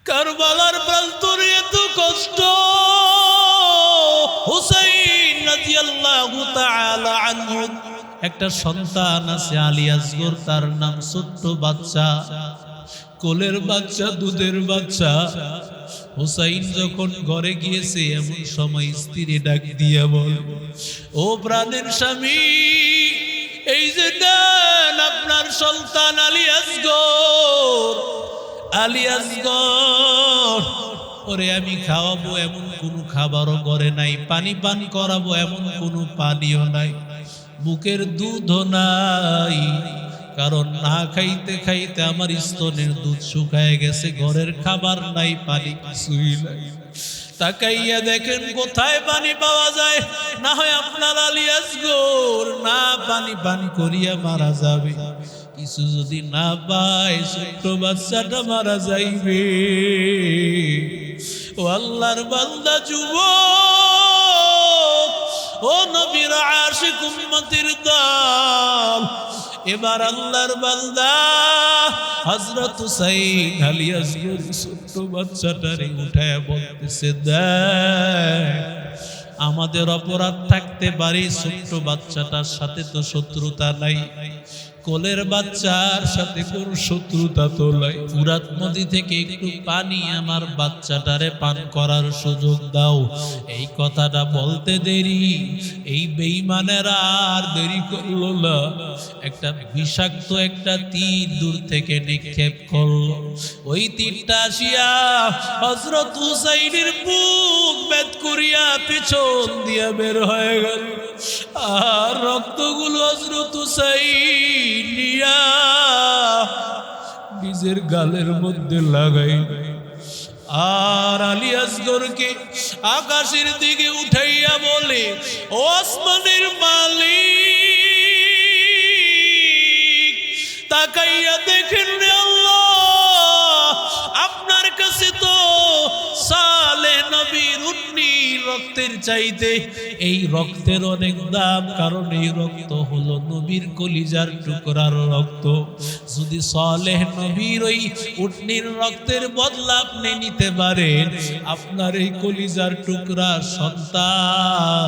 কারবালার প্রান্তরে এত কষ্ট। হুসাইন রাদিয়াল্লাহু তাআলা আনহু একটা সন্তান আছে আলী আসগর, তার নাম ছোট্ট বাচ্চা, কোলের বাচ্চা, দুধের বাচ্চা। হুসাইন যখন ঘরে গিয়েছে এমন সময় স্ত্রী ডাক দিয়া বল, ও প্রাণের স্বামী, এই যে দেন আপনার সন্তান আলী আসগর, আলী আসগর, ওরে আমি খাওয়াবো এমন কোনো খাবারও ঘরে নাই, পানি পান করাবো এমন কোনো পানিও নাই, বুকের দুধও নাই, কারণ না খাইতে খাইতে আমার স্তনের দুধ শুকায় গেছে, ঘরের খাবার নাই, পানি কিছুই নাই। তাকাইয়া দেখেন কোথায় পানি পাওয়া যায়, না হয় আপনার আলী আসগর না পানি পান করিয়া মারা যাবে, কিছু যদি না পায় ছোট্ট বাচ্চাটা মারা যাইবে। ও আল্লাহর বান্দা যুবক, ও নবীর আশিক উম্মতের দল, এবার আল্লাহর বান্দা হযরত হুসাইন আলী আসগর ছোট্ট বাচ্চাটারে উঠায় বলতেছে, দেখ আমাদের অপরাধ থাকতে পারে, ছোট্ট বাচ্চাটার সাথে তো শত্রুতা নাই, কোলের বাচ্চার সাথে কোন শত্রুতা তো নাই, ফুরাত নদী থেকে একটু পানি আমার বাচ্চাটারে পান করার সুযোগ দাও। এই কথাটা বলতে দেরি এই বেঈমানেরা আর দেরি করলো না, একটা বিষাক্ত একটা তীর দূর থেকে নিক্ষেপ করলো। ওই তীরটা আসিয়া হযরত হুসাইনের বুক ভেদ করিয়া পিছন দিয়া বের হয়ে গেল, আর রক্তগুলো হযরত হুসাইন নিয়া নিজের গালের মধ্যে লাগাই, আর আলী আসগরকে আকাশের দিকে উঠাইয়া বলে, ও আসমানের মালিক, তাকাইয়া দেখেন রে আল্লাহ, আপনার কাছে তো সালেহ নবীর উটনি রক্তের চাইতে এই রক্তের অনেক দাম, কারণ এই রক্ত হলো নবীর কলিজার টুকরার রক্ত। যদি সালেহ নবীর ওই উটনির রক্তের বদলা আপনি নিতে পারেন, আপনার এই কলিজার টুকরা সন্তান,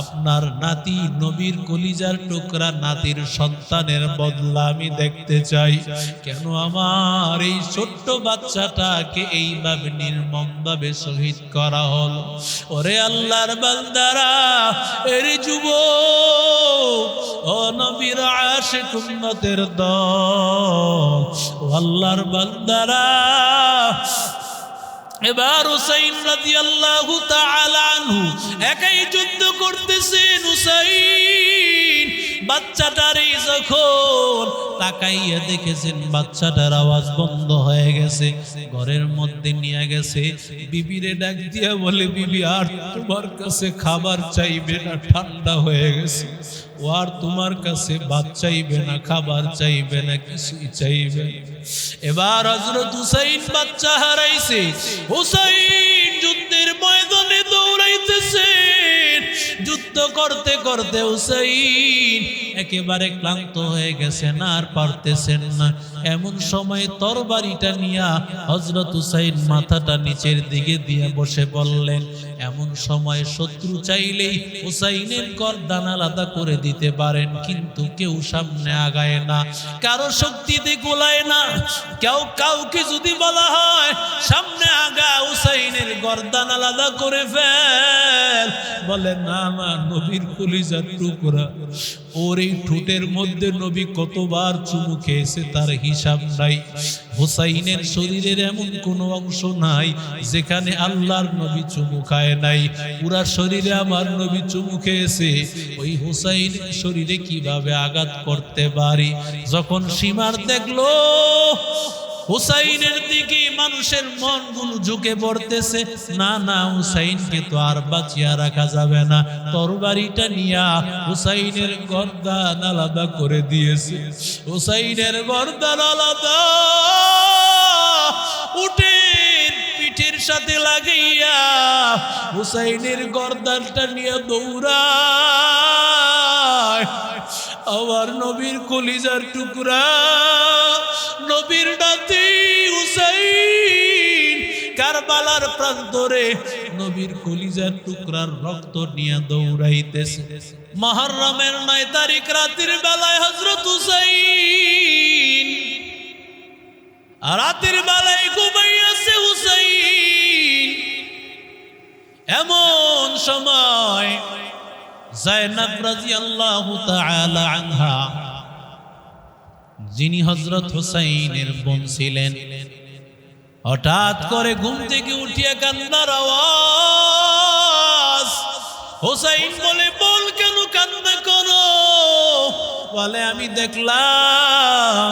আপনার নাতি নবীর কলিজার টুকরা নাতির সন্তানের বদলা আমি দেখতে চাই। কেন আমার এই ছোট্ট বাচ্চাটাকে এইভাবে নির্মমভাবে শহীদ করা হলো? ওরে আল্লাহর বান্দারা, এর যুবক, ও নবীর আশিক উম্মতের দল, ও আল্লাহর বান্দারা, এবার হুসাইন রাদিয়াল্লাহু তাআলা আনহু একাই যুদ্ধ করতেছেন। হুসাইন বাচ্চাটারে যখন তাকাইয়া দেখেছেন বাচ্চাটার আওয়াজ বন্ধ হয়ে গেছে, ঘরের মধ্যে নিয়ে গেছে, বিবিরে ডাক দিয়া বলে, বিবি আর তোমার কাছে খাবার চাইবে না, ঠান্ডা হয়ে গেছে, ও আর তোমার কাছে ভাত চাইবে না, খাবার চাইবে না, কিছুই চাইবে না। এবার হযরত হুসাইন বাচ্চা হারাইছে, হুসাইন যুদ্ধের ময়দানে দৌড়াইতেছেন, যুদ্ধ করতে করতে হুসাইন একেবারে ক্লান্ত হয়ে গেছেন, আর পারতেছেন না। এমন সময় তরবারিটা নিয়া হযরত হুসাইন মাথাটা নিচের দিকে দিয়ে বসে বললেন। এমন সময় শত্রু চাইলেই হুসাইনের গর্দান আলাদা করে দিতে পারেন, কিন্তু কেউ সামনে আগায় না, কারো শক্তিতে গোলায় না। কেউ কাউকে যদি বলা হয় সামনে আগা, হুসাইনের গর্দান আলাদা করে ফেল, বলে না, আমার নবীর কলিজার টুকরা, ওর এই ঠোঁটের মধ্যে নবী কতবার চুমু খেয়েছে তার হিসাব নাই। হুসাইনের শরীরের এমন কোনো অংশ নাই যেখানে আল্লাহর নবী চুমু খায় নাই, পুরা শরীরে আমার নবী চুমু খেয়েছে। ওই হুসাইনের শরীরে কিভাবে আঘাত করতে পারি? যখন সীমার দেখলো হুসাইনের দিকে মানুষের মনগুলো ঝুঁকে পড়তেছে, না না, হুসাইনকে তো আর বাঁচিয়ে রাখা যাবে না, তরবারিটা নিয়া হুসাইনের গর্দান আলাদা করে দিয়েছে। হুসাইনের গর্দান আলাদা উটের পিঠের সাথে লাগাইয়া হুসাইনের গর্দানটা নিয়ে দৌড়ায়। আমার নবীর কলিজার টুকরা, নবীর নাতি হুসাইন কারবালার প্রান্তরে নবীর কলিজার টুকরার রক্ত নিয়ে দৌড়াইতেছে। মুহররমের 9 তারিখ রাতের বেলায় হযরত হুসাইন রাতের বেলায় ঘুমাইয়াছে হুসাইন। এমন সময় যায়েনব রাদিয়াল্লাহু তাআলা আনহা, যিনি হযরত হুসাইনের বোন ছিলেন, হঠাৎ করে ঘুম থেকে উঠিয়া কান্নার আওয়াজ। হুসাইন বলে, বল কেন কান্না করো? বলে, আমি দেখলাম,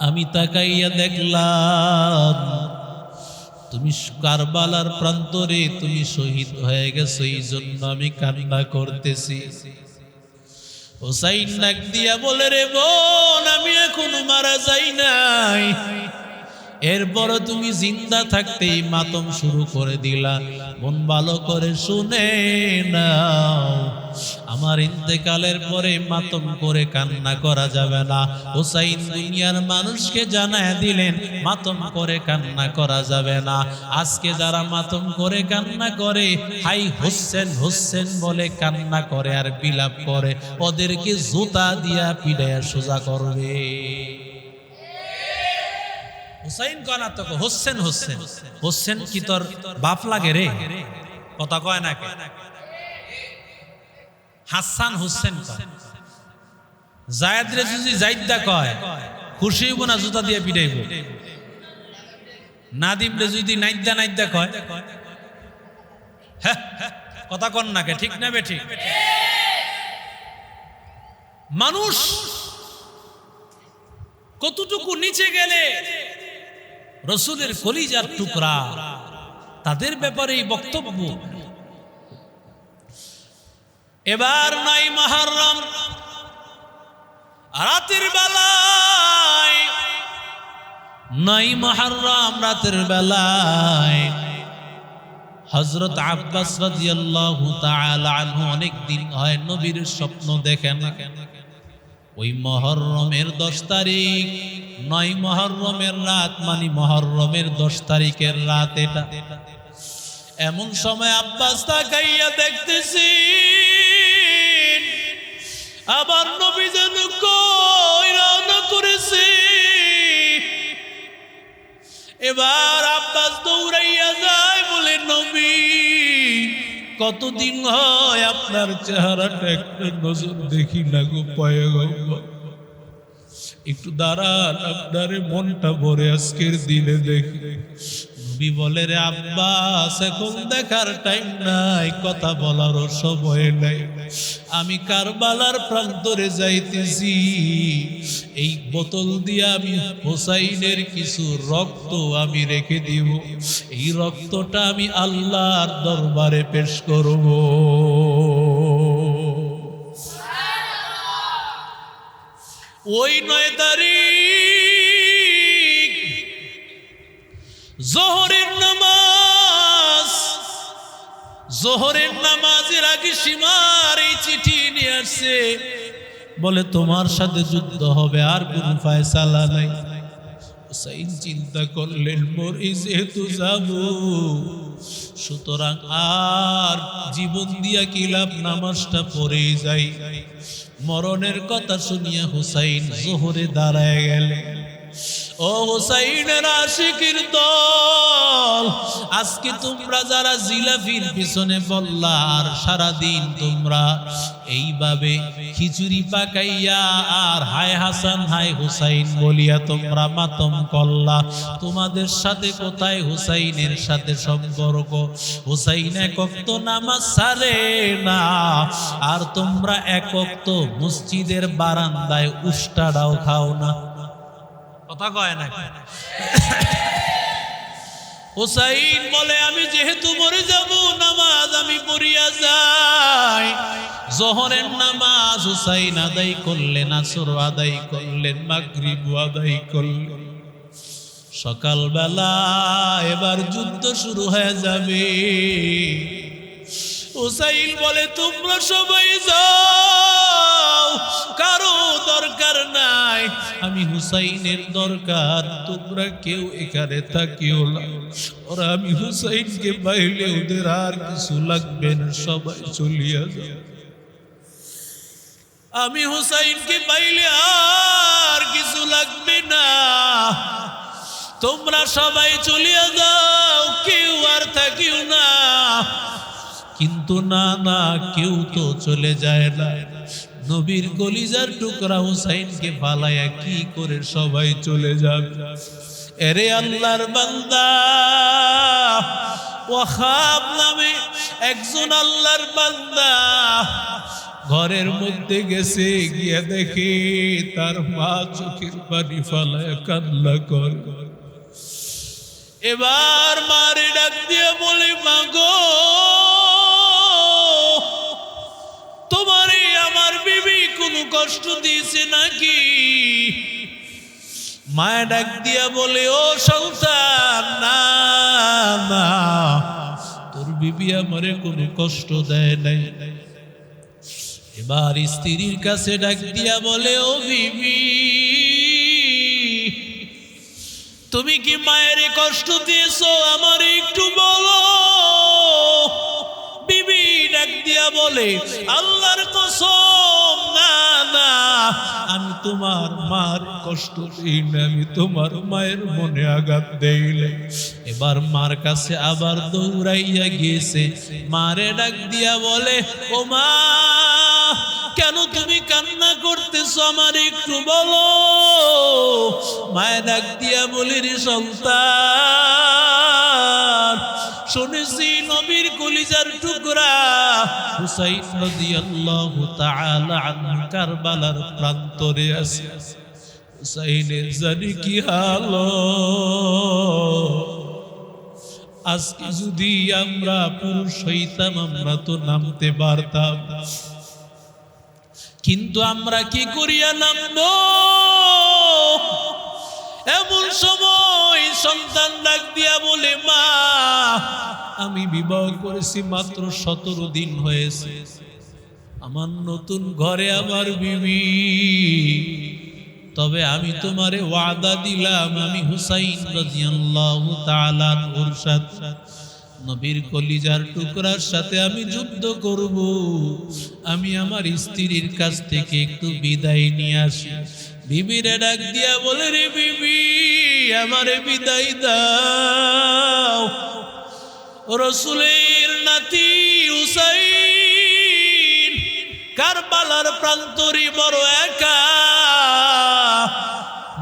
আমি তাকাইয়া দেখলাম তুমি কারবালার প্রান্তরে তুমি শহীদ হয়ে গেছো, এই জন্য আমি কান্না করতেছি। হুসাইন ডাক দিয়া বলে, রে বোন, আমি এখনো মারা যাই নাই, এরপর তুমি জিন্দা থাকতেই মাতম শুরু করে দিলা। মন ভালো করে শুনে নাও, আমার ইন্তেকালের পরে মাতম করে কান্না করা যাবে না। হুসাইন দুনিয়ার মানুষকে জানায় দিলেন মাতম করে কান্না করা যাবে না। আজকে যারা মাতম করে কান্না করে, হাই হোসেন হোসেন বলে কান্না করে আর বিলাপ করে, ওদেরকে জুতা দিয়া পিড়াইয়া সোজা করবে। হুসাইন কনা তো হোসেন হোসেন হোসেন কি তোর বাপ লাগে রে? কথা কয় না কে? হাসান হোসেন জায়েদ রে যদি জাইদা কয়, খুশি হইব না জুতা দিয়ে পিটাইব? নাদিম রে যদি নাইদা নাইদা কয়, হ্যাঁ কথা কন না কে? ঠিক না বে ঠিক? মানুষ কতটুকু নিচে গেলে রসুলের কলিজার টুকরা, তাদের ব্যাপারে এই বক্তব্য। এবার 9 মুহররম রাতের বেলায়, 9 মুহররম রাতের বেলায় হযরত আব্বাস রাদিয়াল্লাহু তাআলা আনহু অনেক দিন হয় নবীর স্বপ্ন দেখেন না। ওই মুহররমের 10 তারিখ, 9 মুহররমের রাত, মানে মুহররমের 10 তারিখের রাত এটা। এমন সময় আব্বাস তাকাইয়া দেখতেছি আবার নবী যেন কই রওনা করেছে। এবার আব্বাস দৌড়াইয়া যায়, বলে, নবী কতদিন হয় আপনার চেহারাটা একটা নজর দেখি না গো পয়গম্বর, একটু দাঁড়ান, আপনার মনটা ভরে আজকের দিনে দেখি। নবী বলে, রে আব্বাস, এখন দেখার টাইম নাই, কথা বলারও সময় নাই, আমি কারবালার প্রান্তরে যাইতেছি। এই বোতল দিয়ে আমি হুসাইনের কিছু রক্ত আমি রেখে দিব, এই রক্তটা আমি আল্লাহর দরবারে পেশ করব। ওই 9 তারিখ জোহরের নামাজ, জোহরের নামাজের আগে সীমার এই চিঠি নিয়ে আসছে, বলে তোমার সাথে যুদ্ধ হবে, আর কোনো ফয়সালা নাই। হুসাইন চিন্তা করলেন, মরি যেহেতু যাব, সুতরাং আর জীবন দিয়া কি লাভ, নামাজটা পড়েই যাই। মরণের কথা শুনিয়া হুসাইন জোহরে দাঁড়ায় গেলেন। ও হুসাইনের আশিকির দল, আজকে তোমরা যারা জিলাফির পিছনে বললা, আর সারাদিন তোমরা এইভাবে খিচুড়ি পাকাইয়া আর হায় হাসান হায় হুসাইন বলিয়া তোমরা মাতম করলা, তোমাদের সাথে কোথায় হুসাইনের সাথে সম্পর্ক? হুসাইন এক ওয়াক্ত নামাজ ছাড়ে না, আর তোমরা এক ওয়াক্ত মসজিদের বারান্দায় উষ্টাটাও খাও না। কথা কয় না? হুসাইন বলে, আমি যেহেতু মরে যাব, নামাজ আমি পড়িয়া যাই। জোহরের নামাজ হুসাইন আদায় করলেন, আসর আদায় করলেন, মাগরিব আদায় করলেন। সকালবেলা এবার যুদ্ধ শুরু হয়ে যাবে। হুসাইন বলে, তোমরা সবাই যাও, কারো দরকার নাই, আমি হুসাইনের দরকার, তোমরা কেউ এখানে থাকিও না। ওরা আমি হুসাইনকে পাইলে ওদের আর কিছু লাগবে না, সবাই চলিয়া যাও। আমি হুসাইনকে পাইলে আর কিছু লাগবে না, তোমরা সবাই চলিয়া যাও, কেউ আর থাকিও না। কিন্তু না না, কেউ তো চলে যায় না। নবীর কলিজার টুকরা হুসাইনকে ফালাইয়া কি করে সবাই চলে যাবে? এরে আল্লাহর বান্দা, ওয়াহাব নামে একজন আল্লাহর বান্দা ঘরের মধ্যে গেছে, গিয়া দেখে তার মা চোখের পানি ফালায় কান্না করে। এবার মারে ডাক দিয়ে বলে, মা গো, তোমারে আমার বিবি কোনো কষ্ট দিয়েছে নাকি? মায়া ডাক দিয়া বলে, ও সন্তান, না না, তোর বিবি আমারে কোনো কষ্ট দেয় নাই। এবার স্ত্রীর কাছে ডাক দিয়া বলে, ও বিবি, তুমি কি মায়ের কষ্ট দিয়েছো? আমার একটু বলো। বিবি ডাক দিয়া বলে, আল্লাহর কসম, না না, আমি তোমার মার কষ্ট দিই না, আমি তোমার মায়ের মনে আঘাত দেইলে। এবার মার কাছে আবার দৌড়াইয়া গিয়েছে, মারে ডাক দিয়া বলে, ও মা, কেন তুমি কান্না করতেছো? আমার একটু বলো। মায়ের ডাক দিয়া বলে, রে সন্তান, শুনেছি নবীর কলিজার টুকরা হুসাইন রাদিয়াল্লাহু তাআলা আনহু কারবালার প্রান্তরে আছে। হুসাইনের জানি কি হাল। আজকে যদি আমরা পুরুষ হইতাম, আমরা তো নামতে পারতাম, কিন্তু আমরা কি করিয়া নামবো? এমন সময় সন্তান ডাক দিয়া বলে, মা, আমি বিবাহ করেছি মাত্র 17 দিন হয়েছে, আমার নতুন ঘরে আমার বিবি, তবে আমি তোমারে ওয়াদা দিলাম, আমি হুসাইন রাদিয়াল্লাহু তাআলা ওর সাথে, নবীর কলিজার টুকরার সাথে আমি যুদ্ধ করব। আমি আমার স্ত্রীর কাছ থেকে একটু বিদায় নিয়ে আসি। বিবিরে ডাক দিয়া বলে, রে বিবি, আমারে বিদায় দাও। রাসূলের নাতি হুসাইন কারবালার প্রান্তরে বড় একা,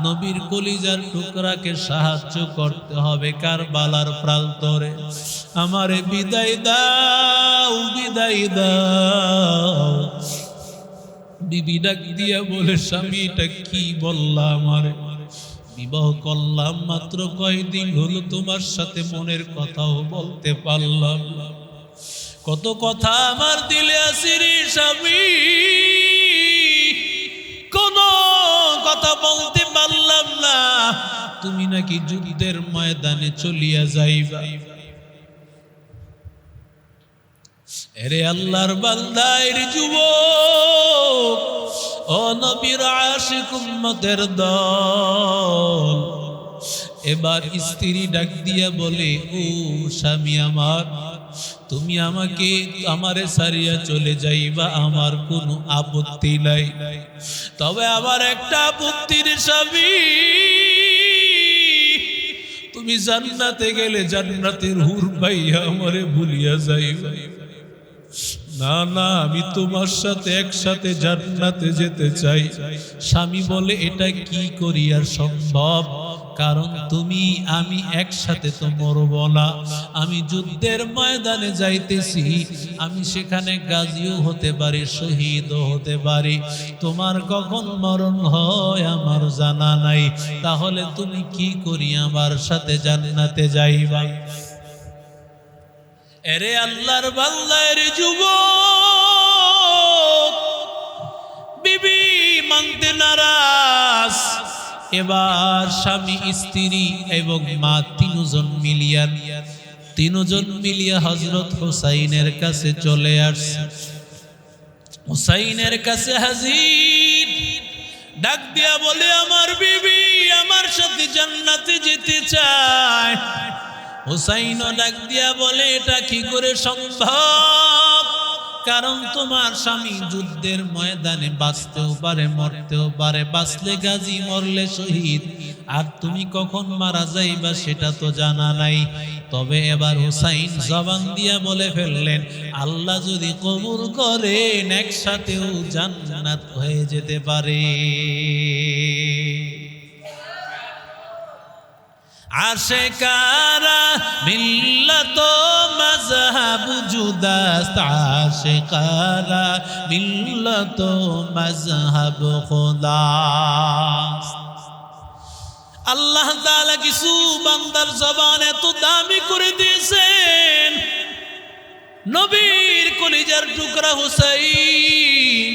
নবীর কলিজার টুকরাকে সাহায্য করতে হবে কারবালার প্রান্তরে। আমারে বিদায় দাও, বিদায় দাও। বিবি ডাক দিয়া বলে, স্বামী, এটা কি বললাম? আমারে বিবাহ করলাম মাত্র কয়দিন হলো, তোমার সাথে মনের কথাও বলতে পারলাম না। কত কথা আমার দিলে আছে রে স্বামী, কোন কথা বলতে পারলাম না। তুমি নাকি যুদ্ধের ময়দানে চলিয়া যাইবা। এরে আল্লাহর বান্দা, এর যুবক, ও নবীর আশিক উম্মতের দল, এবার স্ত্রী ডাক দিয়া বলে, ও স্বামী আমার, তুমি আমারে ছাড়িয়া চলে যাইবা, আমার কোনো আপত্তি নাই, তবে আমার একটা আপত্তির স্বামী, তুমি জান্নাতে গেলে জান্নাতের হুর পাইয়া আমারে ভুলিয়া যাইবা। না না, আমি তোমার সাথে একসাথে জান্নাতে যেতে চাই। স্বামী বলে, এটা কি করিয়া সম্ভব? কারণ তুমি আমি একসাথে তো মরব না, আমি যুদ্ধের ময়দানে যাইতেছি, আমি সেখানে গাজীও হতে পারি, শহীদও হতে পারি, তোমার কখন মরণ হয় আমার জানা নাই, তাহলে তুমি কি করি আমার সাথে জান্নাতে যাইবা? এরে আল্লাহর বান্দা, এরে যুবক, বিবি মানতে নারাজ। এবার স্বামী, স্ত্রী এবং মা তিনজন মিলিয়া হযরত হুসাইনের কাছে চলে আসছে। হুসাইনের কাছে হাজির, ডাক দিয়া বলে আমার বিবি আমার সাথে জান্নাতে যেতে চায়। হুসাইনও ডাক দিয়া বলে এটা কি করে সম্ভব, কারণ তোমার স্বামী যুদ্ধের ময়দানে বাঁচতেও পারে মরতেও পারে, বাঁচলে গাজী মরলে শহীদ, আর তুমি কখন মারা যাইবা সেটা তো জানা নাই। তবে এবার হুসাইন জবান দিয়া বলে ফেললেন আল্লাহ যদি কবুল করেন একসাথেও জান্নাত হয়ে যেতে পারে। আশিকারা মিল্লত মযহাব জুদাস্ত, আশিকারা মিল্লত মযহাব খুদা। আল্লাহ তাআলা কিছু বান্দার জবান এত দামি করে দিয়েছেন, নবীর কলিজার টুকরা হুসাইন,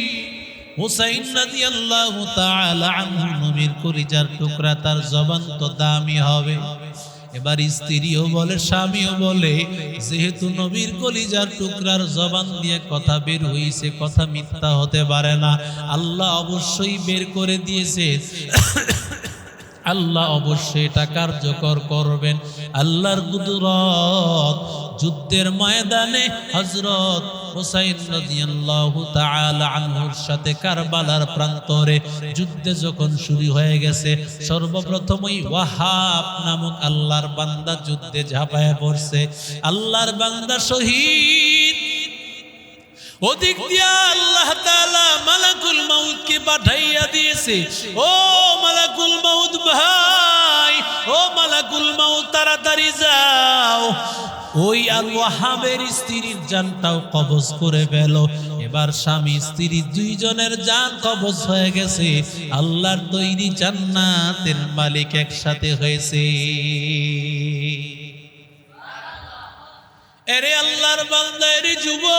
হুসাইন রাদিয়াল্লাহু তাআলা আনহু নবীর কলিজার টুকরা, তার জবান তো দামি হবে। এবার স্ত্রীও বলে স্বামীও বলে যেহেতু নবীর কলিজার টুকরার জবান দিয়ে কথা বের হইছে, কথা মিথ্যা হতে পারে না, আল্লাহ অবশ্যই বের করে দিয়েছে, আল্লাহ অবশ্যই এটা কার্যকর করবেন। আল্লাহর কুদরত। যুদ্ধের ময়দানে হযরত হুসাইন রাদিয়াল্লাহু তাআলা আনহুর সাথে কারবালার প্রান্তরে যুদ্ধ যখন শুরু হয়ে গেছে, সর্বপ্রথমই ওয়াহাব নামক আল্লাহর বান্দা যুদ্ধে ঝাঁপায় পড়ছে। আল্লাহর বান্দা শহীদ। ওদিক দিয়া আল্লাহ তাআলা মালাকুল মাউতকে পাঠাইয়া দিয়েছে। ও মালাকুল মাউত ভাই, ও মালাকুল মাউত তাড়াতাড়ি যাও, ওই আল ওয়াহাবের স্ত্রীর জানটাও কবজ করে ফেল। এবার স্বামী স্ত্রী দুইজনের জান কবজ হয়ে গেছে, আল্লাহর তৈরি জান্নাতের মালিক একসাথে হয়েছে। এরে আল্লাহর বান্দা, এরে যুবক,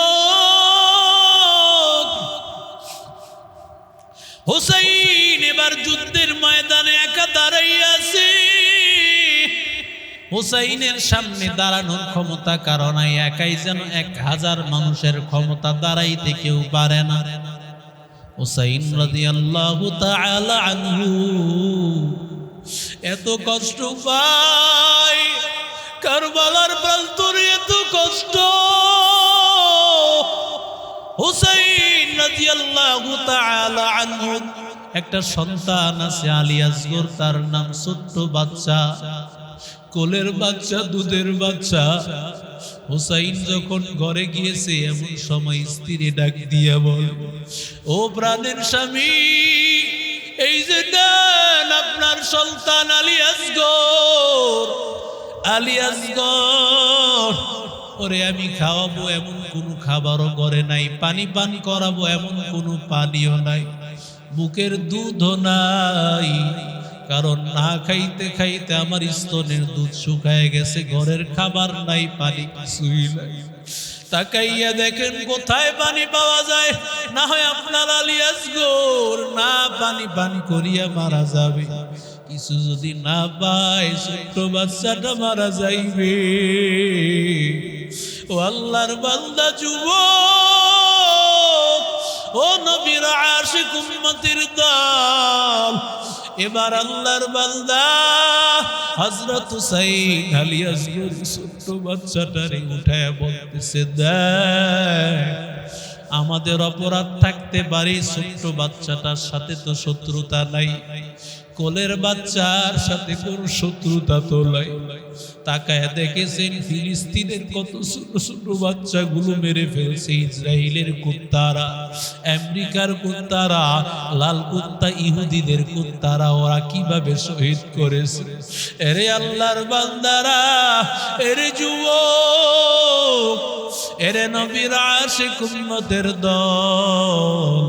হুসাইন এবার যুদ্ধের ময়দানে একা দাঁড়াইয়া আছে। হুসাইনের সামনে দাঁড়ানোর ক্ষমতা কারণ একাই যেন 1000 মানুষের ক্ষমতা, দাঁড়াইতে কেউ পারে না। হুসাইন রাদিয়াল্লাহু তাআলা আনহু এত কষ্ট পায়, কারবালার প্রান্তরে এত কষ্ট। হুসাইন রাদিয়াল্লাহু তাআলা আনহু একটা সন্তান আছে আলী আসগর, তার নাম ছোট্ট বাচ্চা, কোলের বাচ্চা, দুধের বাচ্চা। হুসাইন যখন ঘরে গিয়েছে এমন সময় স্ত্রী ডাক দিয়া বল, ও প্রাণের স্বামী, এই যে দেন আপনার সন্তান আলী আসগর, আলী আসগর, ওরে আমি খাওয়াবো এমন কোনো খাবারও ঘরে নাই, পানি পান করাবো এমন কোনো পানিও নাই, বুকের দুধও নাই, কারণ না খাইতে খাইতে আমার স্তনের দুধ শুকায় গেছে, ঘরের খাবার নাই, পানি কিছুই নাই। তাকাইয়া দেখেন কোথায় পানি পাওয়া যায়, না হয় আপনার আলী আসগর না পানি পান করিয়া মারা যাবে, কিছু যদি না পায় ছোট্ট বাচ্চাটা মারা যাইবে। ও আল্লাহর বান্দা যুবক, ও নবীর আশিক উম্মতের দল, এবার আল্লাহর বান্দা হযরত হুসাইন আলী আসগর ছোট্ট বাচ্চাটারে উঠায় বলতেছে, দেখ আমাদের অপরাধ থাকতে পারে, ছোট্ট বাচ্চাটার সাথে তো শত্রুতা নাই, কোলের বাচ্চার সাথে কোনো শত্রুতা তো নাই। তাকায় দেখেছেন ফিলিস্তিনের কত ছোট ছোট বাচ্চাগুলো মেরে ফেলছে ইসরায়েলের কুত্তারা, আমেরিকার কুত্তারা, লাল কুত্তা ইহুদিদের কুত্তারা, ওরা কিভাবে শহীদ করেছে। এরে আল্লাহর বান্দারা, এরে যুবক, এরে নবীর আশিক উম্মতের দল,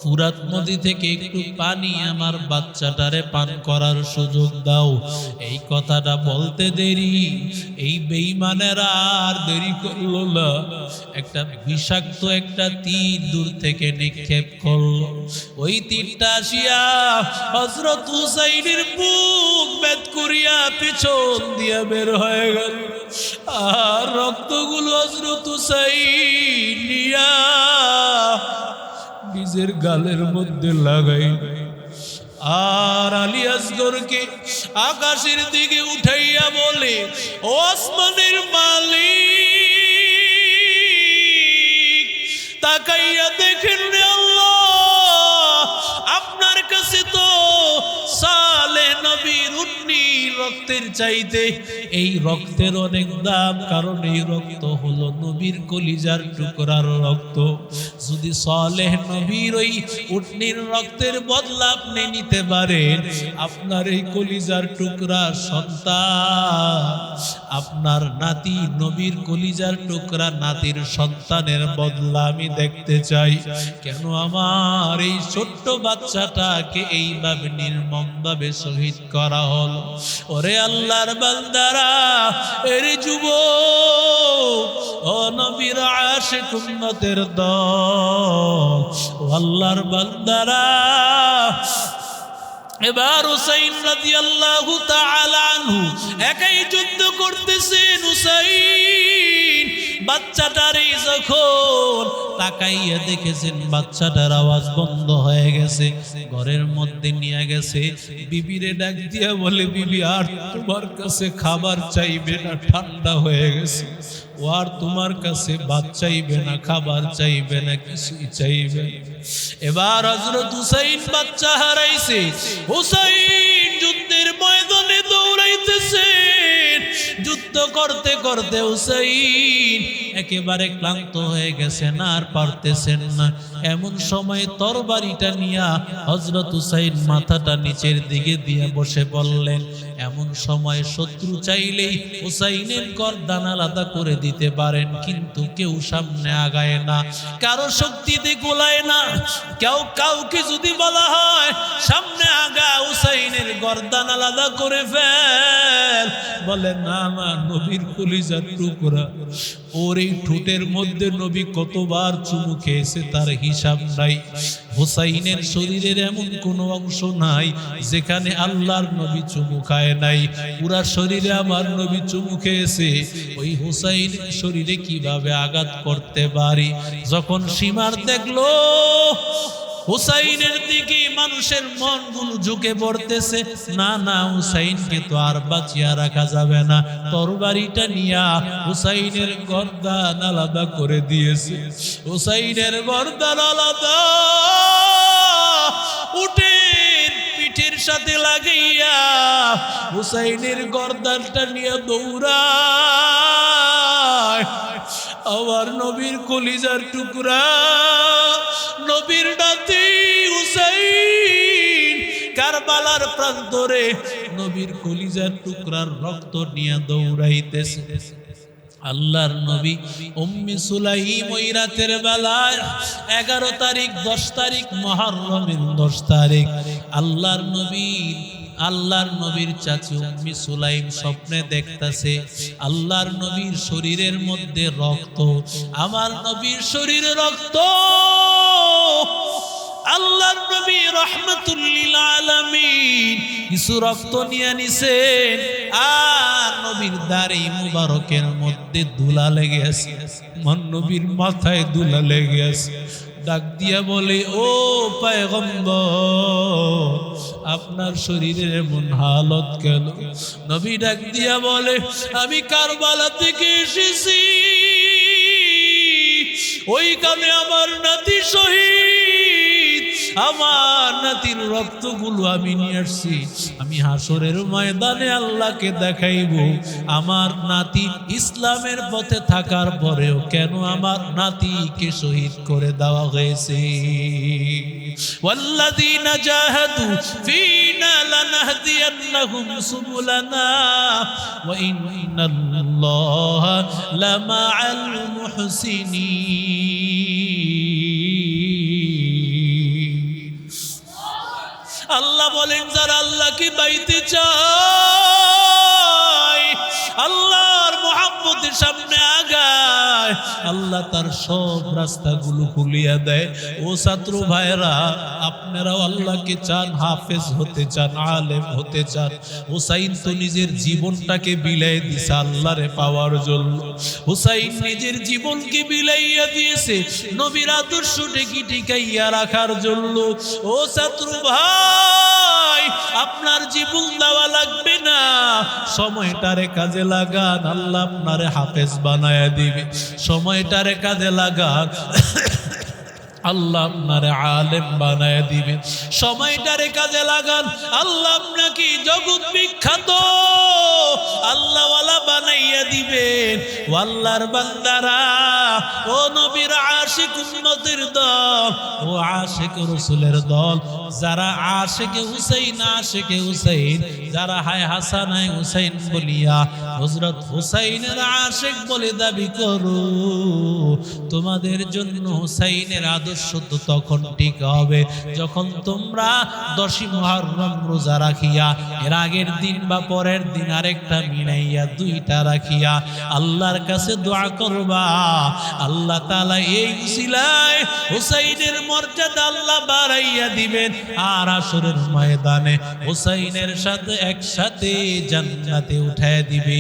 ফুরাত নদী থেকে একটু পানি আমার বাচ্চাটারে পান করার সুযোগ দাও। এই কথাটা বলতে দেরি, এই বেঈমানেরা আর দেরি করলো না, একটা বিষাক্ত একটা তীর দূর থেকে নিক্ষেপ করলো। ওই তীরটা আসিয়া হযরত হুসাইনের বুক ভেদ করিয়া পিছন দিয়া বের হয়ে গেল, আর রক্তগুলো হযরত হুসাইন নিয়া নিজের গালের মধ্যে লাগাই আর আলী আসগরকে আকাশের দিকে উঠাইয়া বলে, ও আসমানের মালিক, তাকাইয়া দেখেন রে আল্লাহ, আপনার কাছে তো সালেহ নবীর উটনি রক্তের চাইতে এই রক্তের অনেক দাম, কারণ এই রক্ত হলো নবীর কলিজার টুকরার রক্ত। যদি সালেহ নবীর ওই উটনির রক্তের বদলা আপনি নিতে পারেন, আপনার এই কলিজার টুকরার সন্তান, আপনার নাতি নবীর কলিজার টুকরা নাতির সন্তানের বদলা আমি দেখতে চাই। কেন আমার এই ছোট্ট বাচ্চাটাকে এইভাবে নির্মমভাবে শহীদ করা হলো? ওরে আল্লাহর বান্দারা, এর যুবক, ও নবীর আশিক উম্মতের দল, ও আল্লাহর বান্দারা, এবার হুসাইন রাদিয়াল্লাহু তাআলা আনহু একাই যুদ্ধ করতেছেন। হুসাইন বাচ্চাটারে যখন তাকাইয়া দেখেছেন বাচ্চাটার আওয়াজ বন্ধ হয়ে গেছে, ঘরের মধ্যে নিয়ে গেছে, বিবিরে ডাক দিয়া বলে, বিবি আর তোমার কাছে খাবার চাইবে না, ঠান্ডা হয়ে গেছে। ও আর তোমার কাছে ভাত চাইবে না, খাবার চাইবে না, কিছুই চাইবে না। এবার হযরত হুসাইন বাচ্চা হারাইছে। হুসাইন যুদ্ধের ময়দানে দৌড়াইতেছেন। যুদ্ধ করতে করতে হুসাইন একেবারে ক্লান্ত হয়ে গেছেন, আর পারতেছেন না। এমন সময় তরবারিটা নিয়া হযরত হুসাইন মাথাটা নিচের দিকে দিয়ে বসে বললেন। এমন সময় শত্রু চাইলেই হুসাইনের গর্দান আলাদা করে দিতে পারেন, কিন্তু কেউ সামনে আগায় না, কারো শক্তিতে গোলায় না। কেউ কাউকে যদি বলা হয় সামনে আগা, হুসাইনের গর্দান আলাদা করে ফেল, বলে না, আমার নবীর কলিজার টুকরা, ওর এই ঠোঁটের মধ্যে নবী কতবার চুমু খেয়েছে তার হিসাব নাই। হুসাইনের শরীরের এমন কোনো অংশ নাই যেখানে আল্লাহর নবী চুমু খায় নাই। পুরা শরীরে আমার নবী চুমু খেয়েছে। ওই হুসাইনের শরীরে কিভাবে আঘাত করতে পারি? যখন সীমার দেখলো হুসাইনের দিকে মানুষের মনগুলো ঝুঁকে পড়তেছে, না না, হুসাইনকে তো আর বাঁচিয়ে রাখা যাবে না। তরবারিটা নিয়া হুসাইনের গর্দান আলাদা করে দিয়েছে। হুসাইনের গর্দান আলাদা উটের পিঠের সাথে লাগাইয়া হুসাইনের গর্দানটা নিয়ে দৌড়ায়। আমার নবীর কলিজার টুকরা, নবীর নাতি হুসাইন কারবালার প্রান্তরে নবীর কলিজার টুকরার রক্ত নিয়ে দৌড়াইতেছে। আল্লাহর নবী উম্মে সুলাইম ওই রাতের বেলায় 11 তারিখ 10 তারিখ মুহররমের 10 তারিখ আল্লাহর নবীর চাচি উম্মে সুলাইম স্বপ্নে দেখতাছে আল্লাহর নবীর শরীরের মধ্যে রক্ত, আমার নবীর শরীরে রক্ত। আল্লাহর নবী রাহমাতুল লিল আলামিন কিছু রক্ত নিয়ে নিছেন, আর নবীর দাড়ি মুবারকের মধ্যে ধুলা লেগে আছে, আমার নবীর মাথায় ধুলা লেগে আছে। ডাক দিয়া বলে, ও পয়গম্বর, আপনার শরীরের এমন হালত কেন? নবী ডাক দিয়া বলে, আমি কারবালা থেকে এসেছি, ওইখানে আমার নাতি শহীদ, আমার নাতির রক্তগুলো আমি নিয়ে আসছি। আমি হাসরের ময়দানে আল্লাহকে দেখাইব আমার নাতি ইসলামের পথে থাকার পরেও কেন আমার নাতিকে শহীদ করে দেওয়া হয়েছে। ওয়াল্লাযীনা জাহাদু ফীনা লানাহদিয়ান্নাহুম সুবুলানা ওয়া ইন্নাল্লাহা লামাআল মুহসিনিন। আল্লাহ বলেন, যারা আল্লাহকে পাইতে চায়, আল্লাহর মুহাব্বতের সামনে আগায়, যায় আল্লাহ তার সব রাস্তাগুলো খুলিয়া দেয়। ও ছাত্র ভাইরা, আপনারাও আল্লাহকে চান, হাফেজ হতে চান, আলেম হতে চান। হুসাইন তো নিজের জীবনটাকে বিলাই দিছে আল্লাহরে পাওয়ার জন্য। হুসাইন নিজের জীবনকে বিলাইয়া দিয়েছে নবীর আদর্শ টিকাইয়া রাখার জন্য। ও ছাত্র ভাই, আপনার জীবন দেওয়া লাগবে না, সময়টারে কাজে লাগান, আল্লাহ আপনারে হাফেজ বানায়া দিবে। সময়টারে কাজে লাগান, আল্লাহ আপনারে আলেম বানায় দিবে। সময়টারে কাজে লাগান, আল্লাহ আপনাকে জগৎ বিখ্যাত আল্লাহওয়ালা বানাইয়া দিবেন। ও আল্লাহর বান্দারা, ও নবীর আশিক উম্মতের দল, ও আশিক রাসূলের দল, যারা আশিকে হুসাইন, আশিকে হুসাইন, যারা হায় হাসান হায় হুসাইন বলিয়া হযরত হুসাইনের আশিক বলে দাবি করো, তোমাদের জন্য হুসাইনের আদর্শ তো তখন ঠিক হবে যখন তোমরা 10ই মুহররম রোজা রাখিয়া এর আগের দিন বা পরের দিন আরেকটা মিলাইয়া 2টা রাখিয়া আল্লাহর কাছে দোয়া করবা। আল্লাহ তাআলা এই উসিলায় হুসাইনের মর্যাদা আল্লাহ বাড়াইয়া দিবেন, আর আসরের ময়দানে হুসাইনের সাথে একসাথে জান্নাতে উঠায় দিবেন।